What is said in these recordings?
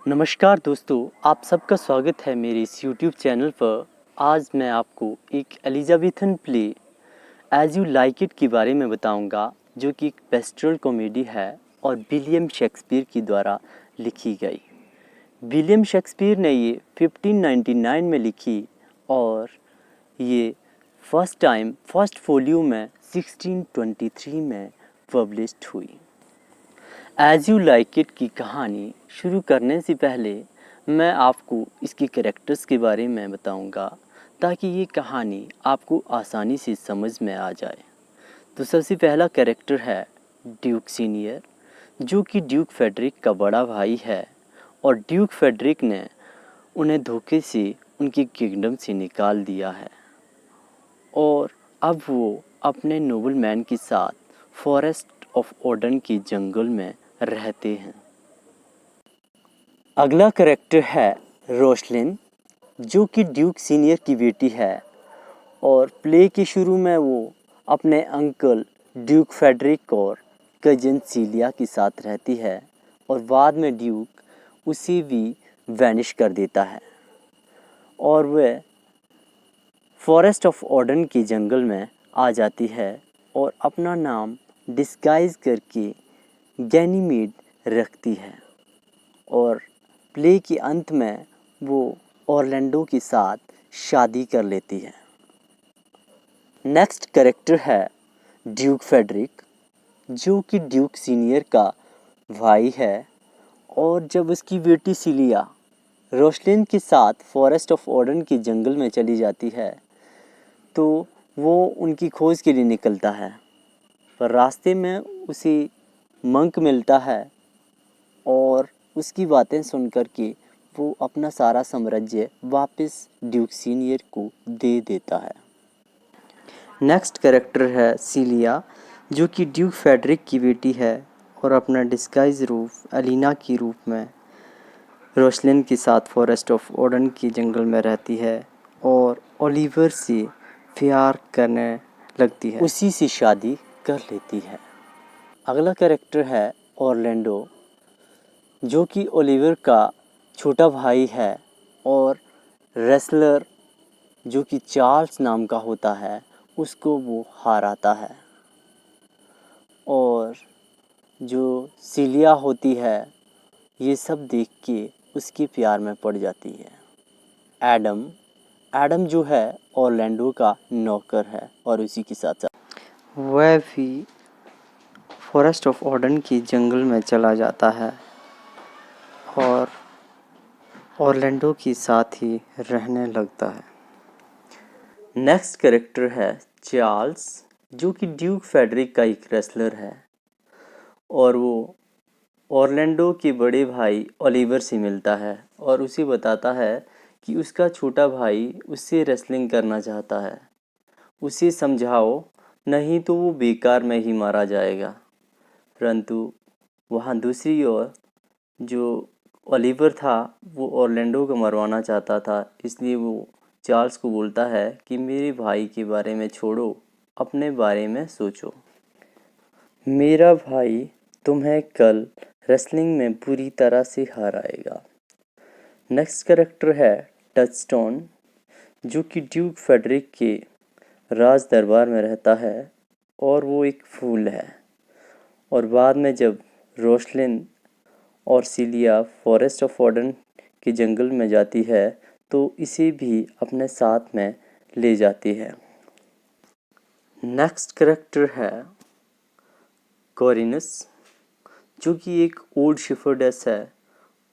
नमस्कार दोस्तों, आप सबका स्वागत है मेरे इस यूट्यूब चैनल पर। आज मैं आपको एक Elizabethan play As You Like It के बारे में बताऊंगा, जो कि एक पेस्टोरल कॉमेडी है और विलियम शेक्सपियर की द्वारा लिखी गई। विलियम शेक्सपियर ने ये 1599 में लिखी और ये फर्स्ट फोलियो में 1623 में पब्लिश्ड हुई। एज यू लाइक इट की कहानी शुरू करने से पहले मैं आपको इसके कैरेक्टर्स के बारे में बताऊंगा, ताकि ये कहानी आपको आसानी से समझ में आ जाए। तो सबसे पहला कैरेक्टर है ड्यूक सीनियर, जो कि ड्यूक फेडरिक का बड़ा भाई है और ड्यूक फेडरिक ने उन्हें धोखे से उनकी किंगडम से निकाल दिया है और अब वो अपने नोबलमैन के साथ फॉरेस्ट ऑफ ओडन के जंगल में रहते हैं। अगला कैरेक्टर है रोशलिन, जो कि ड्यूक सीनियर की बेटी है और प्ले के शुरू में वो अपने अंकल ड्यूक फेडरिक और कजिन सीलिया के साथ रहती है और बाद में ड्यूक उसे भी वैनिश कर देता है और वह फॉरेस्ट ऑफ ओडन के जंगल में आ जाती है और अपना नाम डिस्गाइज करके गैनीमेड रखती है और प्ले के अंत में वो ऑरलैंडो के साथ शादी कर लेती है। नेक्स्ट कैरेक्टर है ड्यूक फेडरिक, जो कि ड्यूक सीनियर का भाई है और जब उसकी बेटी सिलिया रोशलिन के साथ फॉरेस्ट ऑफ ओडन के जंगल में चली जाती है तो वो उनकी खोज के लिए निकलता है, पर रास्ते में उसे मंक मिलता है और उसकी बातें सुनकर के वो अपना सारा साम्राज्य वापस ड्यूक सीनियर को दे देता है। नेक्स्ट कैरेक्टर है सीलिया, जो कि ड्यूक फेडरिक की बेटी है और अपना डिस्गाइज रूप एलिना के रूप में रोशलिन के साथ फॉरेस्ट ऑफ ओडन के जंगल में रहती है और ओलिवर से प्यार करने लगती है, उसी से शादी कर लेती है। अगला कैरेक्टर है ऑरलैंडो, जो कि ओलिवर का छोटा भाई है और रेसलर जो कि चार्ल्स नाम का होता है उसको वो हराता है और जो सिलिया होती है ये सब देख के उसके प्यार में पड़ जाती है। एडम जो है ऑरलैंडो का नौकर है और उसी के साथ साथ वह भी फॉरेस्ट ऑफ ओडन के जंगल में चला जाता है और ऑरलैंडो के साथ ही रहने लगता है। नेक्स्ट कैरेक्टर है चार्ल्स, जो कि ड्यूक फेडरिक का एक रेसलर है और वो ऑरलैंडो के बड़े भाई ओलिवर से मिलता है और उसे बताता है कि उसका छोटा भाई उससे रेसलिंग करना चाहता है, उसे समझाओ नहीं तो वो बेकार में ही मारा जाएगा। परंतु वहाँ दूसरी ओर जो ओलिवर था वो ऑरलैंडो को मरवाना चाहता था, इसलिए वो चार्ल्स को बोलता है कि मेरे भाई के बारे में छोड़ो, अपने बारे में सोचो। मेरा भाई तुम्हें कल रेसलिंग में पूरी तरह से हराएगा। नेक्स्ट कैरेक्टर है टचस्टोन, जो कि ड्यूक फेडरिक के राज दरबार में रहता है और वो एक फूल है और बाद में जब रोशलिन और सिलिया फॉरेस्ट ऑफ ओडन के जंगल में जाती है तो इसे भी अपने साथ में ले जाती है। नेक्स्ट कैरेक्टर है कोरिनस, जो कि एक ओल्ड शेफर्डेस है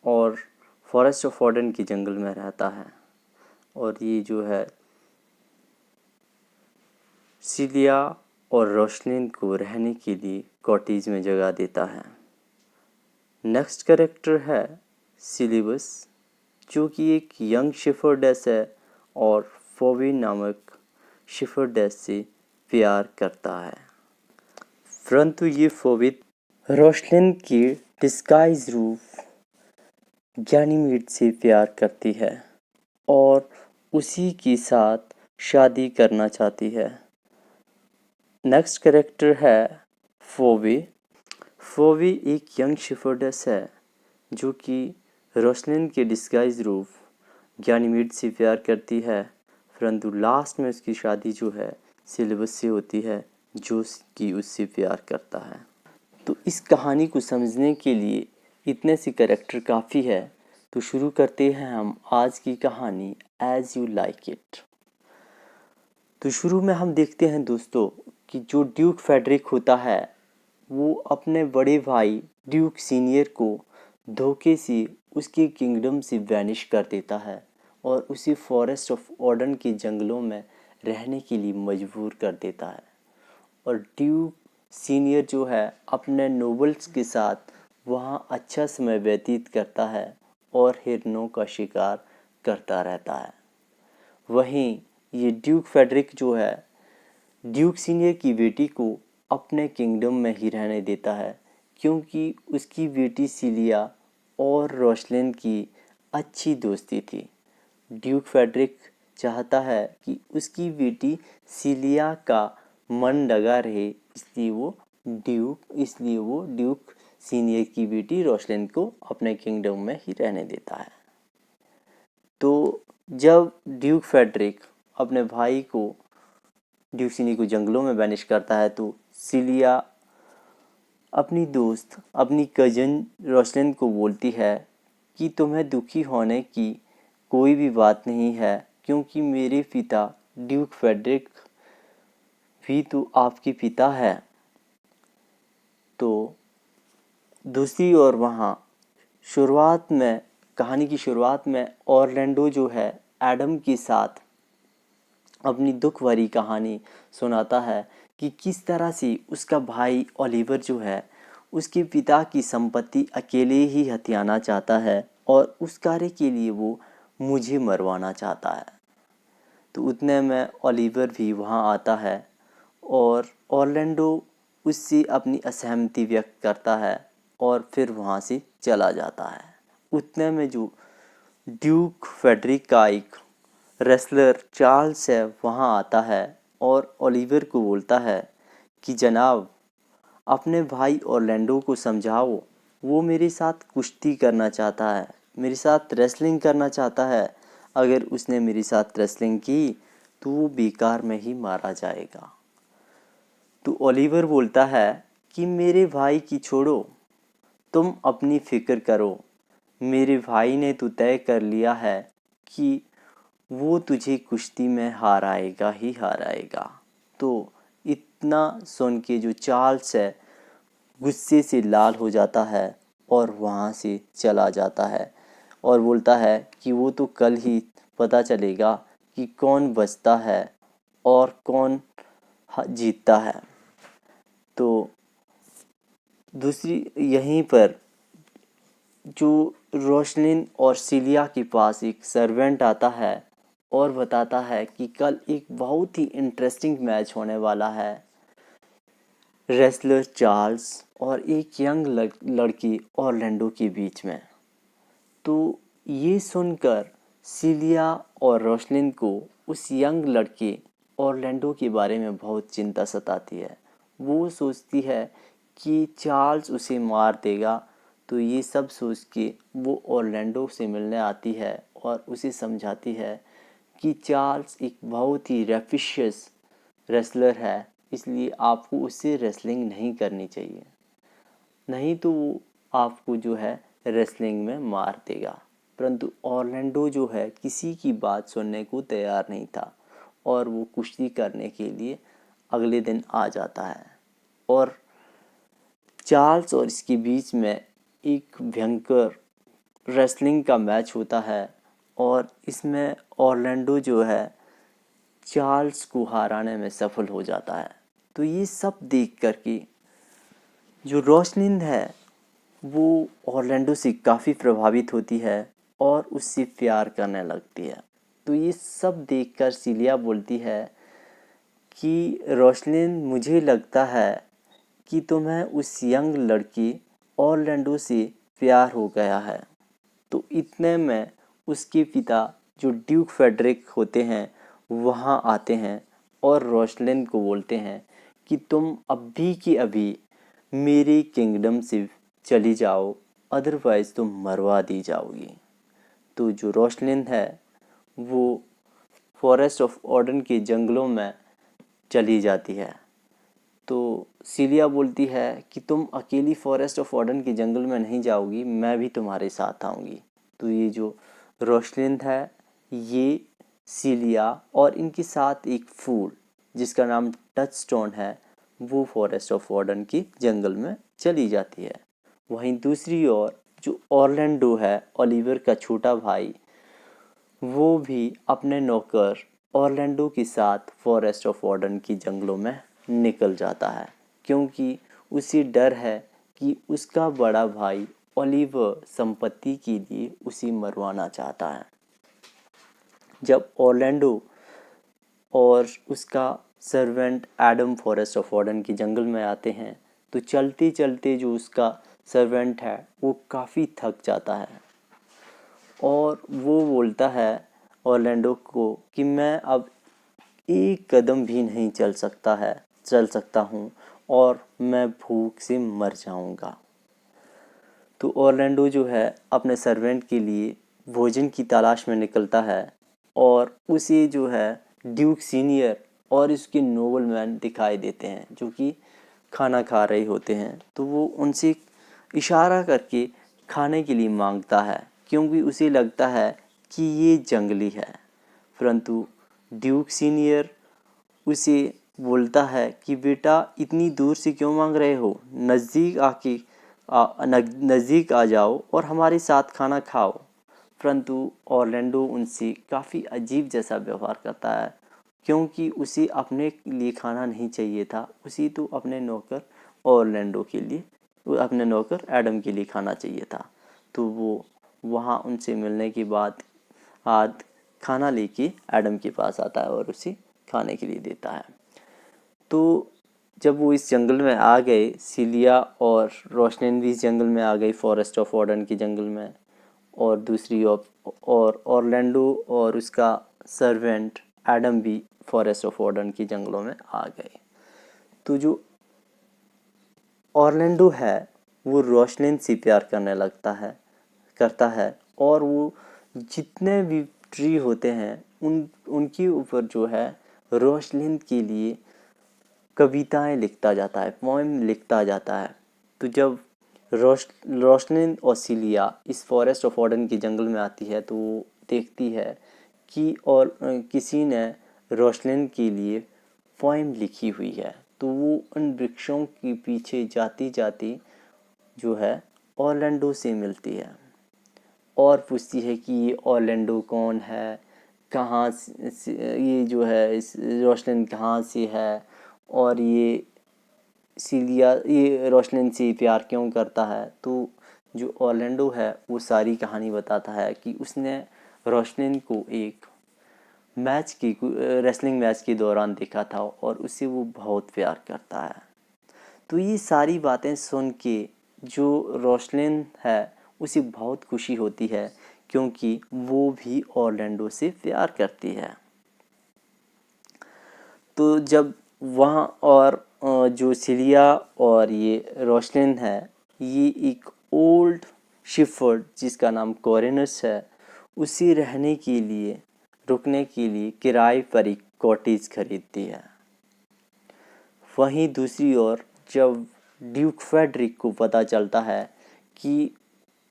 और फॉरेस्ट ऑफ ओडन के जंगल में रहता है और ये जो है सिलिया और रोशलिन को रहने के लिए कॉटेज में जगह देता है। नेक्स्ट कैरेक्टर है सिलिबस, जो कि एक यंग शेफर्डेस है और फोबी नामक शेफर्डेस से प्यार करता है, परंतु ये फोबी रोशलिन की डिस्गाइज रूप गैनीमेड से प्यार करती है और उसी के साथ शादी करना चाहती है। नेक्स्ट कैरेक्टर है फोबी एक यंग शेफर्डेस है जो कि रोशलिन के डिस्गाइज रूप गैनीमेड से प्यार करती है, परंतु लास्ट में उसकी शादी जो है सिलेबस से होती है, जो कि उससे प्यार करता है। तो इस कहानी को समझने के लिए इतने से कैरेक्टर काफ़ी है। तो शुरू करते हैं हम आज की कहानी एज यू लाइक इट। तो शुरू में हम देखते हैं दोस्तों कि जो ड्यूक फेडरिक होता है वो अपने बड़े भाई ड्यूक सीनियर को धोखे से उसके किंगडम से वैनिश कर देता है और उसे फॉरेस्ट ऑफ ऑर्डन के जंगलों में रहने के लिए मजबूर कर देता है। और ड्यूक सीनियर जो है अपने नोबल्स के साथ वहाँ अच्छा समय व्यतीत करता है और हिरनों का शिकार करता रहता है। वहीं ये ड्यूक फेडरिक जो है ड्यूक सीनियर की बेटी को अपने किंगडम में ही रहने देता है, क्योंकि उसकी बेटी सिलिया और रोशलिन की अच्छी दोस्ती थी। ड्यूक फेडरिक चाहता है कि उसकी बेटी सिलिया का मन लगा रहे, इसलिए वो ड्यूक सीनियर की बेटी रोशलिन को अपने किंगडम में ही रहने देता है। तो जब ड्यूक फेडरिक अपने भाई को ड्यूक सीनियर को जंगलों में बैनिश करता है तो सिलिया अपनी दोस्त अपनी कज़न रोशलिन को बोलती है कि तुम्हें दुखी होने की कोई भी बात नहीं है, क्योंकि मेरे पिता ड्यूक फेडरिक भी तो आपके पिता है। तो दूसरी ओर वहाँ कहानी की शुरुआत में ऑरलैंडो जो है एडम के साथ अपनी दुख भरी कहानी सुनाता है कि किस तरह से उसका भाई ओलिवर जो है उसके पिता की संपत्ति अकेले ही हथियाना चाहता है और उस कार्य के लिए वो मुझे मरवाना चाहता है। तो उतने में ओलिवर भी वहाँ आता है और ऑरलैंडो उससे अपनी असहमति व्यक्त करता है और फिर वहाँ से चला जाता है। उतने में जो ड्यूक फेडरिक का एक रेसलर चार्ल्स है वहाँ आता है और ओलिवर को बोलता है कि जनाब अपने भाई ऑरलैंडो को समझाओ, वो मेरे साथ कुश्ती करना चाहता है, मेरे साथ रेसलिंग करना चाहता है। अगर उसने मेरे साथ रेसलिंग की तो वो बेकार में ही मारा जाएगा। तो ओलिवर बोलता है कि मेरे भाई की छोड़ो, तुम अपनी फिक्र करो, मेरे भाई ने तो तय कर लिया है कि वो तुझे कुश्ती में हराएगा ही हराएगा। तो इतना सुन के जो चार्ल्स है गुस्से से लाल हो जाता है और वहाँ से चला जाता है और बोलता है कि वो तो कल ही पता चलेगा कि कौन बचता है और कौन जीतता है। तो दूसरी यहीं पर जो रोशलिन और सिलिया के पास एक सर्वेंट आता है और बताता है कि कल एक बहुत ही इंटरेस्टिंग मैच होने वाला है रेसलर चार्ल्स और एक यंग लड़की ऑरलैंडो के बीच में। तो ये सुनकर सिलिया और रोशलिन को उस यंग लड़के ऑरलैंडो के बारे में बहुत चिंता सताती है। वो सोचती है कि चार्ल्स उसे मार देगा। तो ये सब सोच के वो ऑरलैंडो से मिलने आती है और उसे समझाती है कि चार्ल्स एक बहुत ही रेफिशियस रेसलर है, इसलिए आपको उससे रेसलिंग नहीं करनी चाहिए, नहीं तो वो आपको जो है रेसलिंग में मार देगा। परंतु ऑरलैंडो जो है किसी की बात सुनने को तैयार नहीं था और वो कुश्ती करने के लिए अगले दिन आ जाता है और चार्ल्स और इसके बीच में एक भयंकर रेसलिंग का मैच होता है और इसमें ऑरलैंडो जो है चार्ल्स को हराने में सफल हो जाता है। तो ये सब देख कर के जो रोशलिन है वो ऑरलैंडो से काफ़ी प्रभावित होती है और उससे प्यार करने लगती है। तो ये सब देखकर सिलिया बोलती है कि रोशलिन मुझे लगता है कि तुम्हें उस यंग लड़की ऑरलैंडो से प्यार हो गया है। तो इतने में उसके पिता जो ड्यूक फेडरिक होते हैं वहाँ आते हैं और रोशलिन को बोलते हैं कि तुम अभी की अभी मेरे किंगडम से चली जाओ, अदरवाइज़ तुम मरवा दी जाओगी। तो जो रोशलिन है वो फॉरेस्ट ऑफ ऑर्डन के जंगलों में चली जाती है। तो सीलिया बोलती है कि तुम अकेली फॉरेस्ट ऑफ ऑर्डन के जंगल में नहीं जाओगी, मैं भी तुम्हारे साथ आऊँगी। तो ये जो रोशलिन है, ये सीलिया और इनके साथ एक फूल जिसका नाम टचस्टोन है, वो फॉरेस्ट ऑफ ऑर्डन की जंगल में चली जाती है। वहीं दूसरी ओर जो ऑरलैंडो है, ओलिवर का छोटा भाई, वो भी अपने नौकर ऑरलैंडो के साथ फॉरेस्ट ऑफ ऑर्डन की जंगलों में निकल जाता है, क्योंकि उसे डर है कि उसका बड़ा भाई ओलिवर संपत्ति के लिए उसे मरवाना चाहता है। जब ऑरलैंडो और उसका servant Adam forest of Arden के जंगल में आते हैं, तो चलते चलते जो उसका सर्वेंट है वो काफ़ी थक जाता है और वो बोलता है ऑरलैंडो को कि मैं अब एक कदम भी नहीं चल सकता हूँ और मैं भूख से मर जाऊँगा। तो ऑरलैंडो जो है अपने सर्वेंट के लिए भोजन की तलाश में निकलता है और उसे जो है ड्यूक सीनियर और इसके नोबलमैन दिखाई देते हैं जो कि खाना खा रहे होते हैं। तो वो उनसे इशारा करके खाने के लिए मांगता है, क्योंकि उसे लगता है कि ये जंगली है। परंतु ड्यूक सीनियर उसे बोलता है कि बेटा इतनी दूर से क्यों मांग रहे हो, नज़दीक आ जाओ और हमारे साथ खाना खाओ। परंतु ऑरलैंडो उनसे काफ़ी अजीब जैसा व्यवहार करता है, क्योंकि उसे अपने लिए खाना नहीं चाहिए था, उसे तो अपने नौकर ऑरलैंडो के लिए, अपने नौकर एडम के लिए खाना चाहिए था। तो वो वहाँ उनसे मिलने के बाद आज खाना लेके एडम के पास आता है और उसे खाने के लिए देता है। तो जब वो इस जंगल में आ गए, सीलिया और रोशनिन भी इस जंगल में आ गई, फॉरेस्ट ऑफ ऑर्डन के जंगल में, और दूसरी और ऑरलैंडो और उसका सर्वेंट एडम भी फॉरेस्ट ऑफ ऑर्डन के जंगलों में आ गए। तो जो ऑरलैंडो है वो रोशलिन से प्यार करता है और वो जितने भी ट्री होते हैं उनके ऊपर जो है रोशलिन के लिए कविताएं लिखता जाता है, पोएम लिखता जाता है। तो जब रोशलिन और सीलिया इस फॉरेस्ट ऑफ ऑर्डन के जंगल में आती है तो वो देखती है कि और किसी ने रोशलिन के लिए पोएम लिखी हुई है। तो वो उन वृक्षों के पीछे जाती जाती जो है ऑरलैंडो से मिलती है और पूछती है कि ये ऑरलैंडो कौन है, कहाँ से ये जो है इस रोशलिन कहाँ से है, और ये रोशलिन से प्यार क्यों करता है। तो जो ऑरलैंडो है वो सारी कहानी बताता है कि उसने रोशलिन को एक रेसलिंग मैच के दौरान देखा था और उससे वो बहुत प्यार करता है। तो ये सारी बातें सुन के जो रोशलिन है उसे बहुत खुशी होती है, क्योंकि वो भी ऑरलैंडो से प्यार करती है। तो जब वहाँ और जो सीलिया और ये रोशलिन है, ये एक ओल्ड शिफर्ड जिसका नाम कोरिनस है, उसे रहने के लिए रुकने के लिए किराए पर एक कॉटेज खरीदती है। वहीं दूसरी ओर जब ड्यूक फेडरिक को पता चलता है कि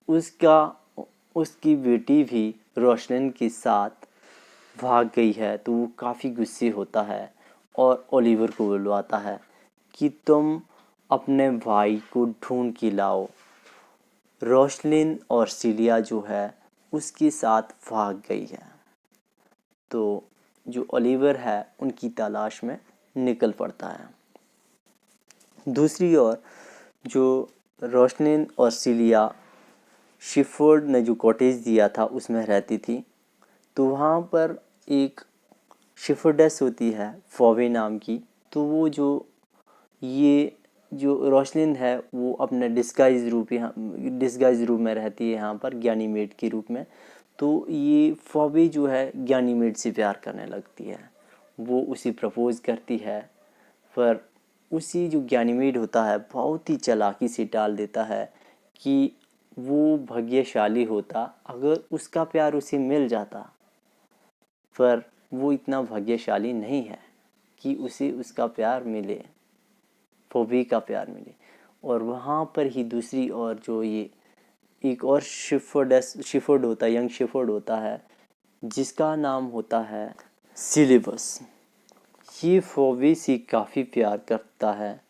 उसकी बेटी भी रोशलिन के साथ भाग गई है, तो वो काफ़ी गुस्से होता है और ओलिवर को बुलवाता है कि तुम अपने भाई को ढूंढ के लाओ। रोशलिन और सीलिया जो है उसके साथ भाग गई है। तो जो ओलिवर है उनकी तलाश में निकल पड़ता है। दूसरी ओर जो रोशलिन और सीलिया शिफोर्ड ने जो कॉटेज दिया था उसमें रहती थी, तो वहाँ पर एक शिफर्डेस होती है फॉवे नाम की। तो वो ये जो रोशलिन है वो अपने डिस्गाइज रूप में रहती है यहाँ पर ज्ञानीमेड के रूप में। तो ये फॉबी जो है ज्ञानीमेड से प्यार करने लगती है, वो उसे प्रपोज करती है, पर उसी जो ज्ञानीमेड होता है बहुत ही चालाकी से टाल देता है कि वो भाग्यशाली होता अगर उसका प्यार उसे मिल जाता, पर वो इतना भाग्यशाली नहीं है कि उसे उसका प्यार मिले, फोबी का प्यार मिले। और वहाँ पर ही दूसरी और जो ये एक और शिफर्ड होता है, यंग शिफर्ड होता है, जिसका नाम होता है सिलेबस। ये फोबी से काफ़ी प्यार करता है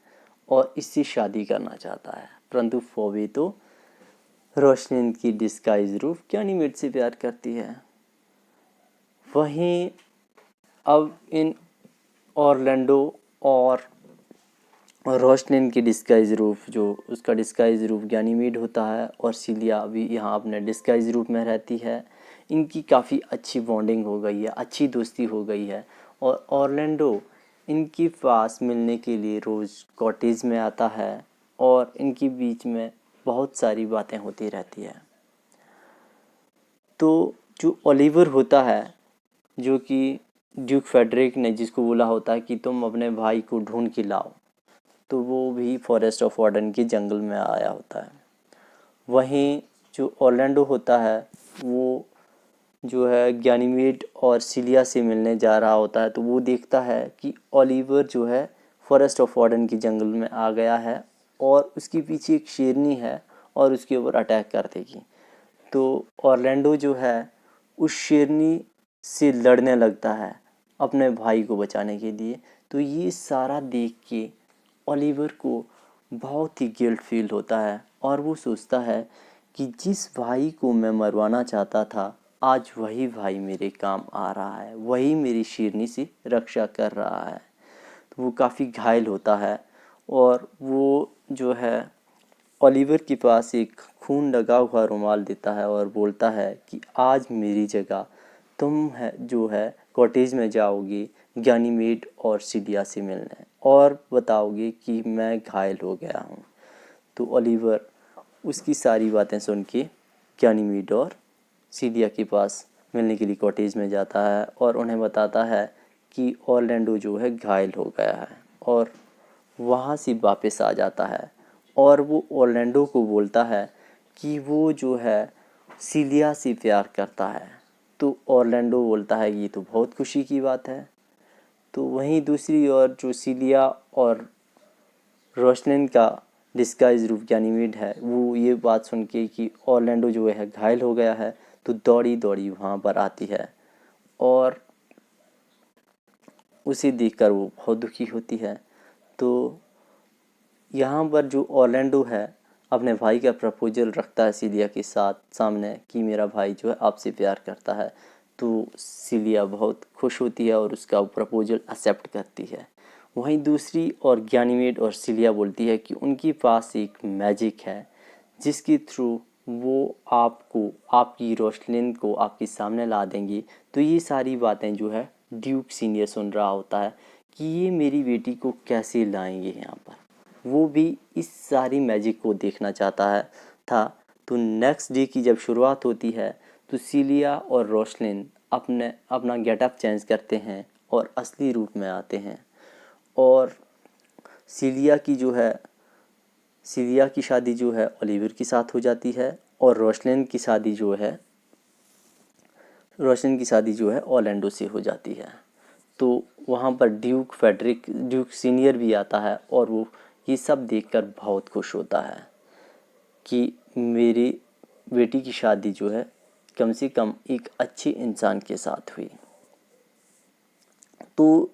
और इससे शादी करना चाहता है, परंतु फोबी तो रोशनिन की डिस्गाइज रूप गैनीमेड से प्यार करती है। वहीं अब इन ऑरलैंडो और रोशनिन की डिस्गाइज रूप, जो उसका डिस्गाइज रूप गैनीमेड होता है, और सिलिया भी यहाँ अपने डिस्गाइज रूप में रहती है। इनकी काफ़ी अच्छी बॉन्डिंग हो गई है, अच्छी दोस्ती हो गई है। और ऑरलैंडो इनके पास मिलने के लिए रोज़ कॉटेज में आता है और इनके बीच में बहुत सारी बातें होती रहती है। तो जो ओलिवर होता है, जो कि ड्यूक फेडरिक ने जिसको बोला होता है कि तुम अपने भाई को ढूंढ के लाओ, तो वो भी फॉरेस्ट ऑफ वार्डन के जंगल में आया होता है। वहीं जो ऑरलैंडो होता है, वो जो है गैनीमेड और सिलिया से मिलने जा रहा होता है, तो वो देखता है कि ओलिवर जो है फॉरेस्ट ऑफ वार्डन के जंगल में आ गया है और उसके पीछे एक शेरनी है और उसके ऊपर अटैक कर देगी। तो ऑरलैंडो जो है उस शेरनी से लड़ने लगता है अपने भाई को बचाने के लिए। तो ये सारा देख के ओलिवर को बहुत ही गिल्ट फील होता है और वो सोचता है कि जिस भाई को मैं मरवाना चाहता था, आज वही भाई मेरे काम आ रहा है, वही मेरी शेरनी से रक्षा कर रहा है। तो वो काफ़ी घायल होता है और वो जो है ओलिवर के पास एक खून लगा हुआ रुमाल देता है और बोलता है कि आज मेरी जगह तुम है जो है कॉटेज में जाओगे गैनीमेड और सिलिया से मिलने और बताओगे कि मैं घायल हो गया हूँ। तो ओलिवर उसकी सारी बातें सुन के गैनीमेड और सिलिया के पास मिलने के लिए कॉटेज में जाता है और उन्हें बताता है कि ऑरलैंडो जो है घायल हो गया है, और वहाँ से वापस आ जाता है। और वो ऑरलैंडो को बोलता है कि वो जो है सिलिया से प्यार करता है। तो ऑरलैंडो बोलता है ये तो बहुत खुशी की बात है। तो वहीं दूसरी ओर जो सिलिया और रोशनिन का डिस्गाइज रूप गैनीमेड है, वो ये बात सुन के कि ऑरलैंडो जो है घायल हो गया है, तो दौड़ी दौड़ी वहाँ पर आती है और उसे देखकर वो बहुत दुखी होती है। तो यहाँ पर जो ऑरलैंडो है अपने भाई का प्रपोजल रखता है सिलिया के साथ सामने कि मेरा भाई जो है आपसे प्यार करता है। तो सिलिया बहुत खुश होती है और उसका प्रपोजल एक्सेप्ट करती है। वहीं दूसरी और गैनीमेड और सिलिया बोलती है कि उनके पास एक मैजिक है जिसके थ्रू वो आपको, आपकी रोशलिन को आपके सामने ला देंगी। तो ये सारी बातें जो है ड्यूक सीनियर सुन रहा होता है कि ये मेरी बेटी को कैसे लाएंगे यहाँ पर। वो भी इस सारी मैजिक को देखना चाहता है था। तो नेक्स्ट डे की जब शुरुआत होती है, तो सिलिया और रोशलिन अपना गेटअप चेंज करते हैं और असली रूप में आते हैं। और सिलिया की शादी जो है ओलिवर के साथ हो जाती है और रोशलिन की शादी जो है ऑरलैंडो से हो जाती है। तो वहाँ पर ड्यूक सीनियर भी आता है और वो ये सब देखकर बहुत खुश होता है कि मेरी बेटी की शादी जो है कम से कम एक अच्छे इंसान के साथ हुई। तो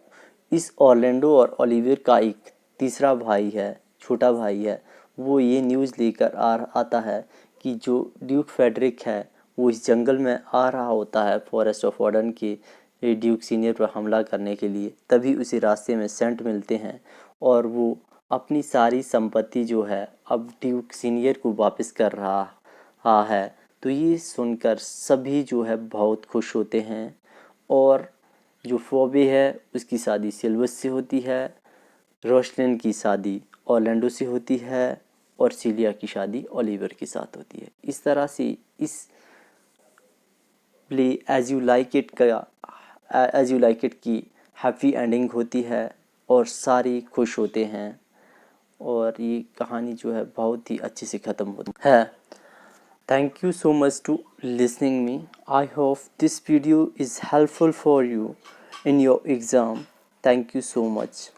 इस ऑरलैंडो और ओलिवर का एक तीसरा भाई है, छोटा भाई है, वो ये न्यूज़ लेकर आता है कि जो ड्यूक फेडरिक है वो इस जंगल में आ रहा होता है फॉरेस्ट ऑफ वार्डन के ड्यूक सीनियर पर हमला करने के लिए। तभी उसे रास्ते में सेंट मिलते हैं और वो अपनी सारी संपत्ति जो है अब ड्यूक सीनियर को वापस कर रहा है। तो ये सुनकर सभी जो है बहुत खुश होते हैं। और जो फोबे है उसकी शादी सिल्वस से होती है, रोशलिन की शादी ऑरलैंडो से होती है और सिलिया की शादी ओलिवर के साथ होती है। इस तरह से इस play As You Like It की हैप्पी एंडिंग होती है और सारे खुश होते हैं और ये कहानी जो है बहुत ही अच्छे से ख़त्म होती है। Thank you so much to listening me. I hope this video is helpful for you in your exam. Thank you so much.